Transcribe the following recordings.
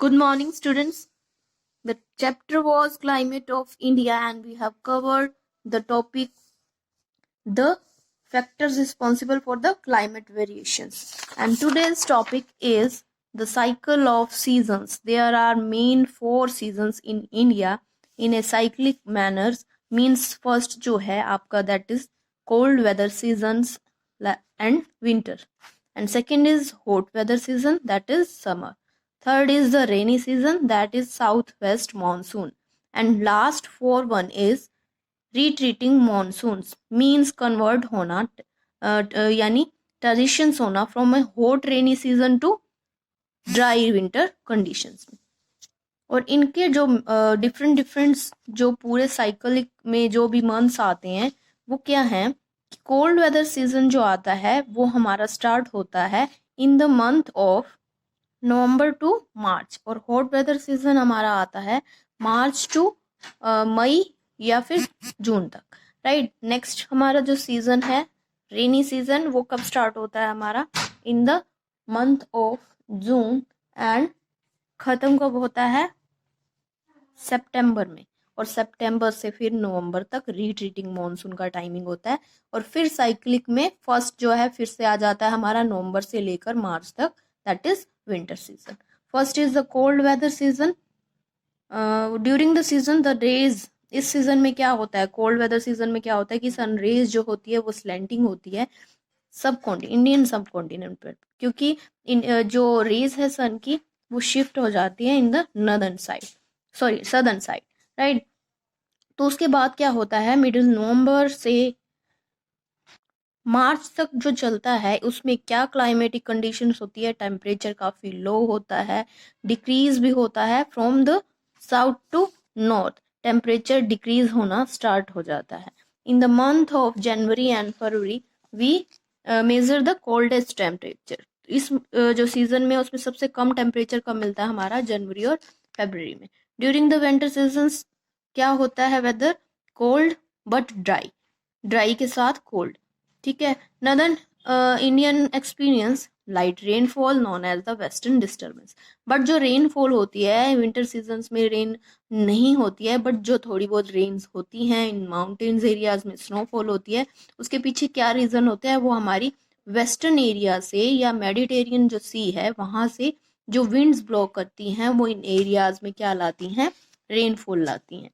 Good morning, students. The chapter was Climate of India, and we have covered the topic the factors responsible for the climate variations. And today's topic is the cycle of seasons. There are main 4 seasons in India in a cyclic manner. Means first जो है आपका that is cold weather seasons and winter. And second is hot weather season, that is summer. Third is the rainy season, that is southwest monsoon. And last one is retreating monsoons, means convert होना यानी transitions होना from a hot rainy season to dry winter conditions में. और इनके जो different जो पूरे cycle में जो भी मंथ्स आते हैं वो क्या है. कोल्ड वेदर सीजन जो आता है वो हमारा स्टार्ट होता है in the month of November to March, और हॉट वेदर सीजन हमारा आता है मार्च टू मई या फिर जून तक. राइट. नेक्स्ट हमारा जो सीजन है रेनी सीजन वो कब स्टार्ट होता है हमारा इन the month of June and खत्म कब होता है सितंबर में, और सितंबर से फिर नवंबर तक रिट्रीटिंग मॉनसून का टाइमिंग होता है. और फिर साइक्लिक में फर्स्ट जो है फिर से आ जाता है हमारा नवंबर से लेकर मार्च तक, that is winter season. First is the cold weather season. During the season the rays, इस सीजन में क्या होता है कोल्ड वेदर सीजन में क्या होता है कि सन रेज जो होती है वो स्लैंटिंग होती है इंडियन सब कॉन्टिनेंट पर, क्योंकि जो रेज है सन की वो शिफ्ट हो जाती है in the northern side, sorry southern side. Right. तो उसके बाद क्या होता है मिडिल नवंबर से मार्च तक जो चलता है उसमें क्या क्लाइमेटिक कंडीशंस होती है. टेम्परेचर काफ़ी लो होता है, डिक्रीज भी होता है from the south to north, temperature decrease होना स्टार्ट हो जाता है. In the month of January and February we measure the coldest temperature. इस जो सीजन में उसमें सबसे कम टेम्परेचर कब मिलता है हमारा जनवरी और फरवरी में. ड्यूरिंग द विंटर सीजन्स क्या होता है वेदर कोल्ड बट ड्राई के साथ कोल्ड. ठीक है. Northern Indian experience light rainfall known as the western disturbance. But जो रेनफॉल होती है विंटर सीजन्स में रेन नहीं होती है, बट जो थोड़ी बहुत रेन्स होती हैं इन माउंटेन्स एरियाज में स्नोफॉल होती है. उसके पीछे क्या रीज़न होता है वो हमारी वेस्टर्न एरिया से या मेडिटेरियन जो सी है वहाँ से जो विंड्स ब्लो करती हैं वो इन एरियाज में क्या लाती हैं रेनफॉल लाती हैं.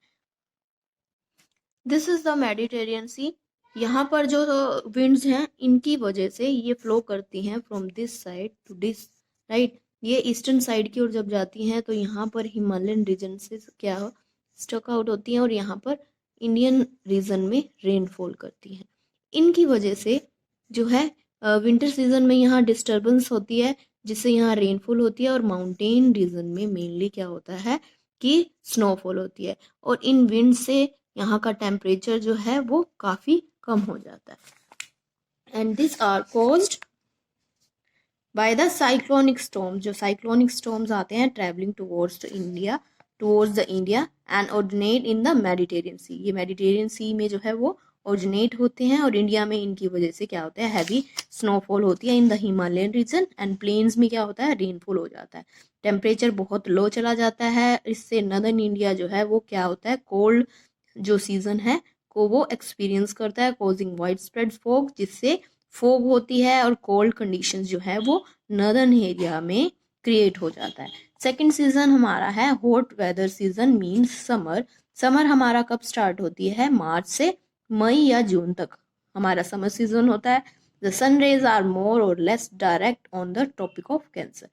दिस इज द मेडिटेरियन सी. यहाँ पर जो विंड्स हैं इनकी वजह से ये फ्लो करती हैं from this side to this. Right. ये ईस्टर्न साइड की ओर जब जाती हैं तो यहाँ पर हिमालयन रीजन से क्या स्टक आउट होती हैं और यहाँ पर इंडियन रीजन में रेनफॉल करती हैं. इनकी वजह से जो है विंटर सीजन में यहाँ डिस्टर्बेंस होती है जिससे यहाँ रेनफॉल होती है, और माउंटेन रीजन में मेनली क्या होता है कि स्नोफॉल होती है. और इन विंड से यहाँ का टेम्परेचर जो है वो काफ़ी कम हो जाता है. And this are caused by the cyclonic storm. जो साइक्लोनिक स्टॉर्म्स आते हैं travelling towards the India and originate in the Mediterranean Sea. ये मेडिटेरियन सी में जो है वो ओरिजिनेट होते हैं और इंडिया में इनकी वजह से क्या होता है हैवी स्नोफॉल होती है in the Himalayan region, and plains में क्या होता है रेनफॉल हो जाता है. टेम्परेचर बहुत लो चला जाता है. इससे नदर्न इंडिया जो है वो क्या होता है कोल्ड जो सीजन है को वो एक्सपीरियंस करता है, कॉजिंग वाइड स्प्रेड फॉग, जिससे फॉग होती है और कोल्ड कंडीशंस जो है वो नॉर्दर्न एरिया में क्रिएट हो जाता है. सेकंड सीजन हमारा है hot weather season means summer. Summer हमारा कब स्टार्ट होती है मार्च से मई या जून तक हमारा समर सीजन होता है. The sun rays are more or less direct on the Tropic of Cancer.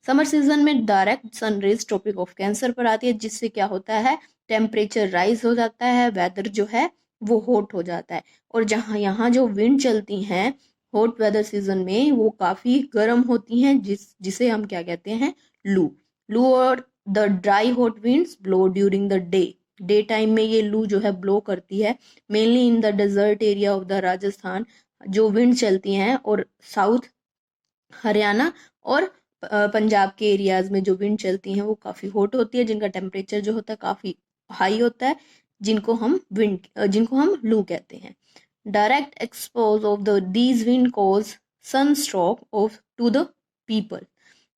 Summer season में direct sun rays Tropic of Cancer पर आती है, जिससे क्या होता है टेम्परेचर राइज हो जाता है, वेदर जो है वो हॉट हो जाता है. और जहाँ यहाँ जो विंड चलती हैं हॉट वेदर सीजन में वो काफ़ी गर्म होती हैं, जिसे हम क्या कहते हैं लू. और the dry hot winds blow during the day time में ये लू जो है ब्लो करती है mainly in the desert area of the Rajasthan. जो विंड चलती हैं और साउथ हरियाणा और पंजाब के एरियाज में जो विंड चलती हैं वो काफ़ी हॉट होती है, जिनका टेम्परेचर जो होता है काफ़ी हाई होता है, जिनको हम लू कहते हैं. Direct expose of these wind cause sunstroke of to the people.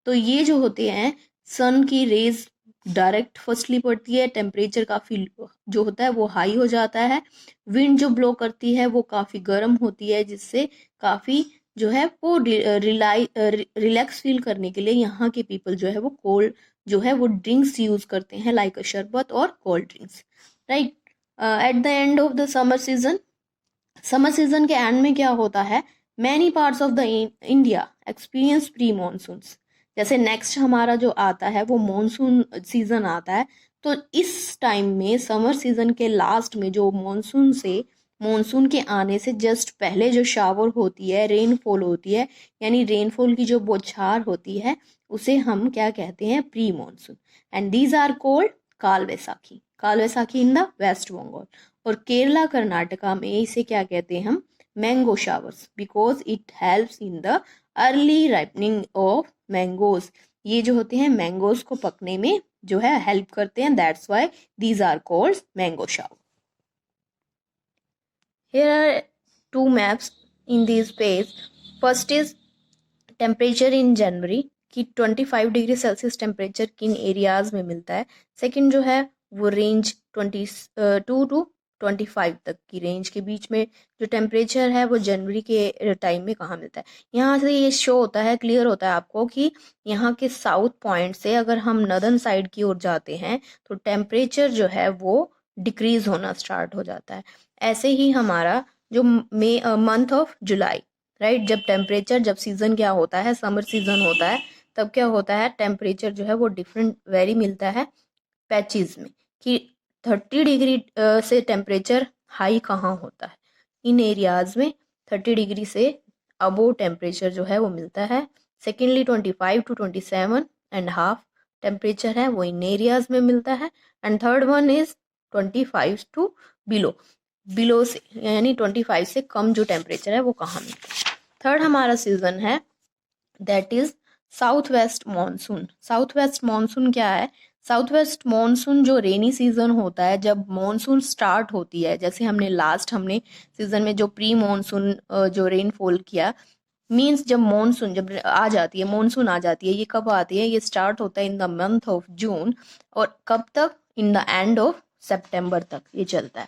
तो ये जो होते हैं सन की रेज डायरेक्ट फर्स्टली पड़ती है, टेम्परेचर काफ़ी जो होता है वो हाई हो जाता है, विंड जो ब्लो करती है वो काफ़ी गर्म होती है, जिससे काफ़ी जो है वो रिलैक्स फील करने के लिए यहाँ के पीपल जो है वो कोल्ड जो है वो ड्रिंक्स यूज़ करते हैं, लाइक शरबत और cold drinks, right. At the end of the summer season के एंड में क्या होता है, many parts of the India experience pre monsoons. जैसे नेक्स्ट हमारा जो आता है वो मानसून सीजन आता है, तो इस टाइम में समर सीजन के लास्ट में जो मानसून के आने से जस्ट पहले जो शावर होती है, रेनफॉल होती है, यानी रेनफॉल की जो बौछार होती है, उसे हम क्या कहते हैं, pre monsoon. And these are cold Kal Baisakhi in the West Bengal. और केरला कर्नाटका में इसे क्या कहते हैं हम, mango showers, because it helps in the early ripening of mangoes. ये जो होते हैं मैंगोज को पकने में जो है हेल्प करते हैं, that's why these are called mango shower. Here are two maps in this page. First is temperature in January कि 25 डिग्री सेल्सियस टेम्परेचर किन एरियाज में मिलता है। सेकंड जो है वो रेंज 22 टू 25 तक की रेंज के बीच में जो टेम्परेचर है वो जनवरी के टाइम में कहाँ मिलता है। यहाँ से ये शो होता है, क्लियर होता है आपको कि यहाँ के साउथ पॉइंट से अगर हम नदर्न साइड की ओर जाते हैं तो टेम्परेचर जो है वो डिक्रीज होना स्टार्ट हो जाता है। ऐसे ही हमारा जो मंथ ऑफ जुलाई, राइट, जब सीजन क्या होता है, समर सीजन होता है, तब क्या होता है, टेम्परेचर जो है वो डिफरेंट वेरी मिलता है पैचेस में कि 30 डिग्री से टेम्परेचर हाई कहाँ होता है, इन एरियाज में 30 डिग्री से अबो टेम्परेचर जो है वो मिलता है। सेकेंडली 25 टू 27.5 टेम्परेचर है वो इन एरियाज में मिलता है। And third one is 25 to below below से, यानी 25 से कम जो टेम्परेचर है वो कहाँ मिलता है। थर्ड हमारा सीजन है that is south west monsoon. South west monsoon क्या है, साउथ वेस्ट मानसून जो रेनी सीजन होता है, जब मानसून स्टार्ट होती है, जैसे हमने सीजन में जो प्री मानसून जो रेनफॉल किया, मीन्स जब आ जाती है, मानसून आ जाती है, ये कब आती है, ये स्टार्ट होता है in the month of June, और कब तक, इन द एंड ऑफ सितंबर तक ये चलता है।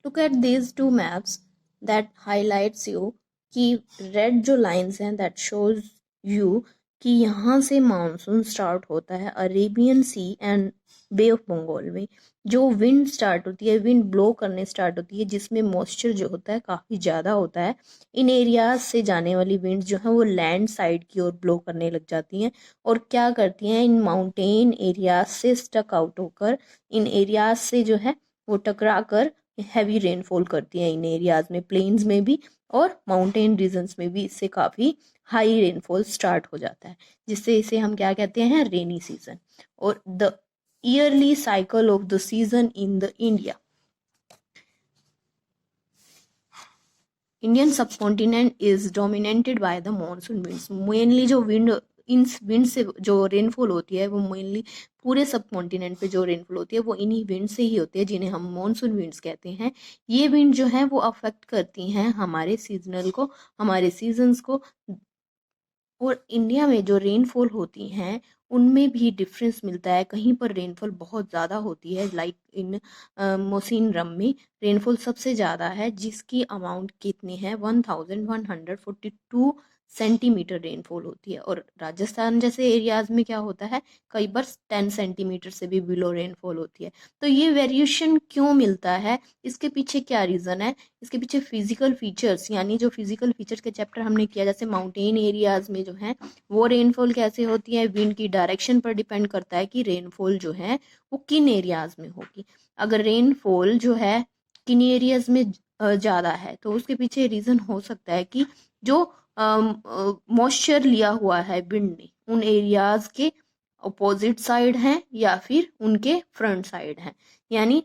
Look at these two maps that highlights you कि रेड जो लाइंस हैं that shows you कि यहाँ से मानसून स्टार्ट होता है Arabian sea and bay of Bengal में। जो विंड स्टार्ट होती है, विंड ब्लो करने स्टार्ट होती है, जिसमें मॉइस्चर जो होता है काफ़ी ज़्यादा होता है। इन एरियाज से जाने वाली विंड जो है वो लैंड साइड की ओर ब्लो करने लग जाती हैं और क्या करती हैं, इन माउंटेन एरियाज से स्टक आउट होकर, इन एरियाज से जो है वो टकरा कर हैवी रेनफॉल करती हैं इन एरियाज में, प्लेन्स में भी और माउंटेन रीजन्स में भी इससे काफ़ी हाई रेनफॉल स्टार्ट हो जाता है, जिससे इसे हम क्या कहते हैं, रेनी सीजन। और the yearly cycle of the season in the Indian subcontinent is dominated by the monsoon winds. Mainly जो विंड से जो रेनफॉल होती है वो मेनली पूरे सब कॉन्टिनेंट पे जो रेनफॉल होती है वो इन्हीं विंड से ही होती है, जिन्हें हम मानसून विंड्स कहते हैं। ये विंड जो है वो अफेक्ट करती हैं हमारे सीजनल को, हमारे सीजन्स को। और इंडिया में जो रेनफॉल होती हैं उनमें भी डिफरेंस मिलता है, कहीं पर रेनफॉल बहुत ज़्यादा होती है, लाइक इन मोसिनरम में रेनफॉल सबसे ज़्यादा है, जिसकी अमाउंट कितनी है, 1142 सेंटीमीटर रेनफॉल होती है। और राजस्थान जैसे एरियाज में क्या होता है, कई बार 10 सेंटीमीटर से भी बिलो रेनफॉल होती है। तो ये वेरिएशन क्यों मिलता है, इसके पीछे क्या रीज़न है, इसके पीछे फिजिकल फीचर्स, यानी जो फिजिकल फीचर्स के चैप्टर हमने किया, जैसे माउंटेन एरियाज में जो है वो रेनफॉल कैसे होती है, विंड की डायरेक्शन पर डिपेंड करता है कि रेनफॉल जो है वो किन एरियाज में होगी। अगर रेनफॉल जो है किन एरियाज में ज़्यादा है तो उसके पीछे रीज़न हो सकता है कि जो मॉइस्चर लिया हुआ है विंड ने उन एरियाज के अपोजिट साइड हैं या फिर उनके फ्रंट साइड हैं। यानी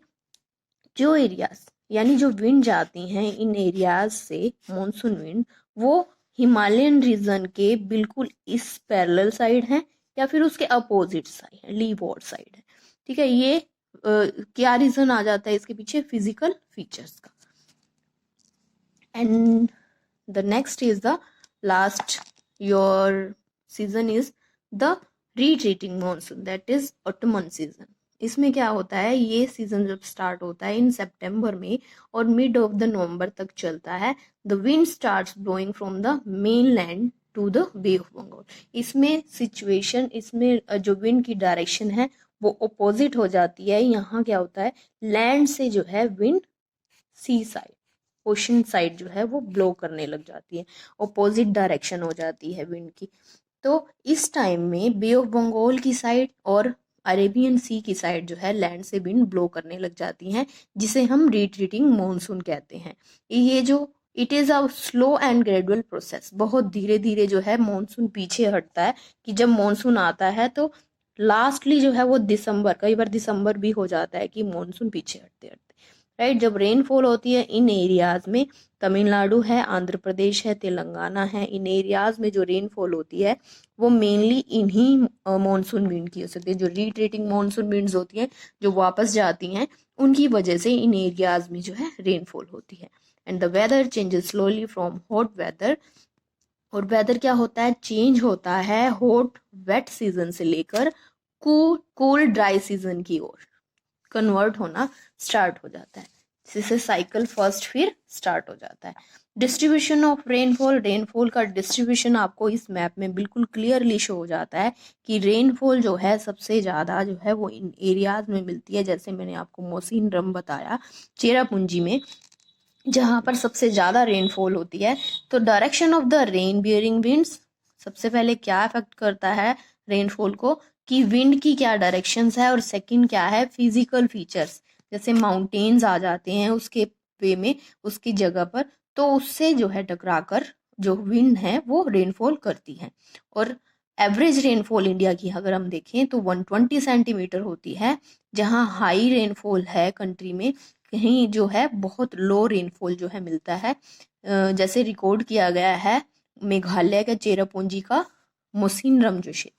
जो एरियाज, यानी जो विंड जाती हैं इन एरियाज से, मॉनसून विंड, वो हिमालयन रीजन के बिल्कुल इस पैरेलल साइड है या फिर उसके अपोजिट साइड है, लीवॉर्ड साइड है। ठीक है, ये क्या रीजन आ जाता है इसके पीछे, फिजिकल फीचर्स का। And the next is the last your season is the retreating monsoon, that is autumn season. इसमें क्या होता है, ये सीजन जब स्टार्ट होता है इन सितंबर में और मिड ऑफ द नवंबर तक चलता है, the wind starts blowing from the mainland to the bay of Bengal. इसमें सिचुएशन, इसमें जो विंड की डायरेक्शन है वो अपोजिट हो जाती है. यहाँ क्या होता है, लैंड से जो है विंड सी साइड, ओशन साइड जो है वो ब्लो करने लग जाती है, अपोजिट डायरेक्शन हो जाती है विंड की. तो इस टाइम में बे ऑफ बंगाल की साइड और अरेबियन सी की साइड जो है लैंड से विंड ब्लो करने लग जाती हैं, जिसे हम रिट्रीटिंग मॉनसून कहते हैं. ये जो it is a slow and gradual process, बहुत धीरे धीरे जो है मॉनसून पीछे हटता है. कि जब मॉनसून आता है तो लास्टली जो है वो दिसंबर, कई बार दिसंबर भी हो जाता है कि मॉनसून पीछे हटते हटते, राइट. जब रेनफॉल होती है इन एरियाज में, तमिलनाडु है, आंध्र प्रदेश है, तेलंगाना है, इन एरियाज में जो रेनफॉल होती है वो मेनली इन्हीं मॉनसून विंड की हो सकती है. जो रिट्रीटिंग मॉनसून विंड्स होती हैं जो वापस जाती हैं, उनकी वजह से इन एरियाज में जो है रेनफॉल होती है. And the weather changes slowly from hot weather, और वेदर क्या होता है, चेंज होता है हॉट वेट सीजन से लेकर कूल ड्राई सीजन की ओर कन्वर्ट होना स्टार्ट हो जाता है, जिससे साइकिल फर्स्ट फिर स्टार्ट हो जाता है. डिस्ट्रीब्यूशन ऑफ रेनफॉल, रेनफॉल का डिस्ट्रीब्यूशन आपको इस मैप में बिल्कुल क्लियरली शो हो जाता है कि रेनफॉल जो है सबसे ज़्यादा जो है वो इन एरियाज में मिलती है. जैसे मैंने आपको मौसिन रम बताया चेरापूंजी में, जहाँ पर सबसे ज़्यादा रेनफॉल होती है. तो direction of the rain bearing winds, सबसे पहले क्या अफेक्ट करता है रेनफॉल को, कि विंड की क्या डायरेक्शंस है, और सेकंड क्या है फिजिकल फीचर्स, जैसे माउंटेन्स आ जाते हैं उसके वे में, उसकी जगह पर, तो उससे जो है टकराकर जो विंड है वो रेनफॉल करती है. और एवरेज रेनफॉल इंडिया की अगर हम देखें तो 120 सेंटीमीटर होती है. जहाँ हाई रेनफॉल है कंट्री में, कहीं जो है बहुत लो रेनफॉल जो है मिलता है. जैसे रिकॉर्ड किया गया है मेघालय के चेरापूंजी का मोसिनरम जो क्षेत्र,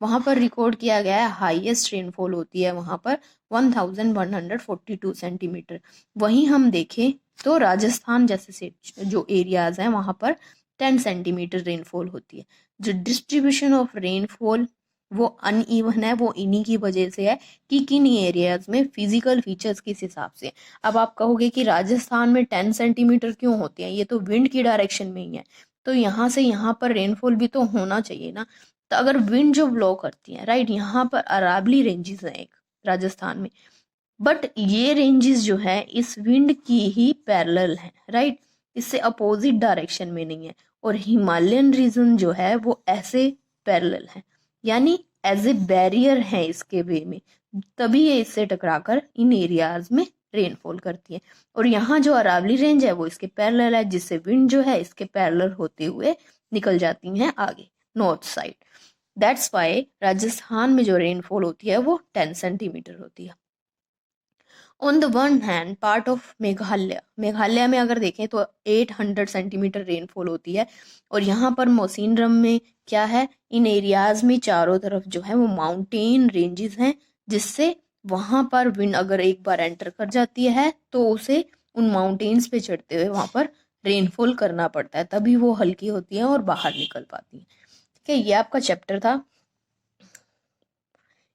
वहाँ पर रिकॉर्ड किया गया है हाईएस्ट रेनफॉल होती है वहाँ पर 1142 सेंटीमीटर. वहीं हम देखें तो राजस्थान जैसे जो एरियाज हैं वहाँ पर 10 सेंटीमीटर रेनफॉल होती है. जो डिस्ट्रीब्यूशन ऑफ रेनफॉल वो अनइवन है, वो इन्हीं की वजह से है कि किन एरियाज में फिजिकल फीचर्स किस हिसाब से. अब आप कहोगे कि राजस्थान में 10 सेंटीमीटर क्यों होती है, ये तो विंड की डायरेक्शन में ही है, तो यहाँ से यहाँ पर रेनफॉल भी तो होना चाहिए ना. तो अगर विंड जो ब्लो करती है, राइट, यहाँ पर अरावली रेंजेस हैं एक राजस्थान में, बट ये रेंजेस जो है इस विंड की ही पैरेलल है, राइट, इससे अपोजिट डायरेक्शन में नहीं है. और हिमालयन रीजन जो है वो ऐसे पैरेलल है, यानी एज ए बैरियर है इसके वे में, तभी ये इससे टकराकर इन एरियाज में रेनफॉल करती है. और यहाँ जो अरावली रेंज है वो इसके पैरेलल है, जिससे विंड जो है इसके पैरेलल होते हुए निकल जाती हैं आगे north side. That's why Rajasthan में जो रेनफॉल होती है वो 10 सेंटीमीटर होती है. On the one hand part of Meghalaya में अगर देखें तो 800 सेंटीमीटर रेनफॉल होती है. और यहाँ पर मौसिनरम में क्या है, इन एरियाज में चारों तरफ जो है वो माउंटेन रेंजेस हैं, जिससे वहाँ पर विंड अगर एक बार एंटर कर जाती है तो उसे उन माउंटेन्स पे चढ़ते हुए वहाँ पर रेनफॉल करना पड़ता है, तभी वो हल्की होती है और बाहर निकल पाती है. ठीक है, ये आपका चैप्टर था.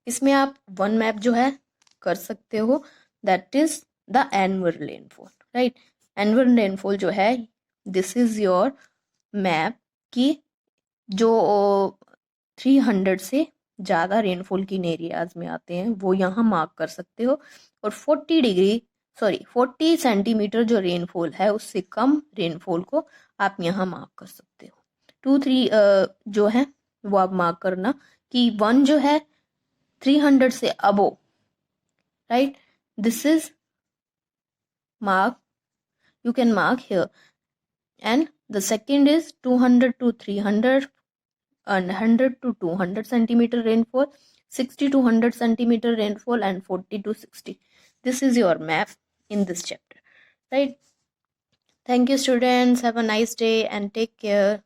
इसमें आप वन मैप जो है कर सकते हो, that is the annual rainfall, right. Annual rainfall जो है, दिस इज योर मैप की जो 300 से ज़्यादा रेनफॉल किन एरियाज में आते हैं वो यहाँ मार्क कर सकते हो. और 40 सेंटीमीटर जो रेनफॉल है उससे कम रेनफॉल को आप यहाँ मार्क कर सकते हो. 2-3 जो है वो आप मार्क करना कि 1 जो है 300 से अबो, right, this is mark, you can mark here. And the second is 200 to 300 and 100 to 200 centimeter rainfall, 60 to 100 centimeter rainfall, and 40 to 60. This is your map in this chapter, right. Thank you students, have a nice day and take care.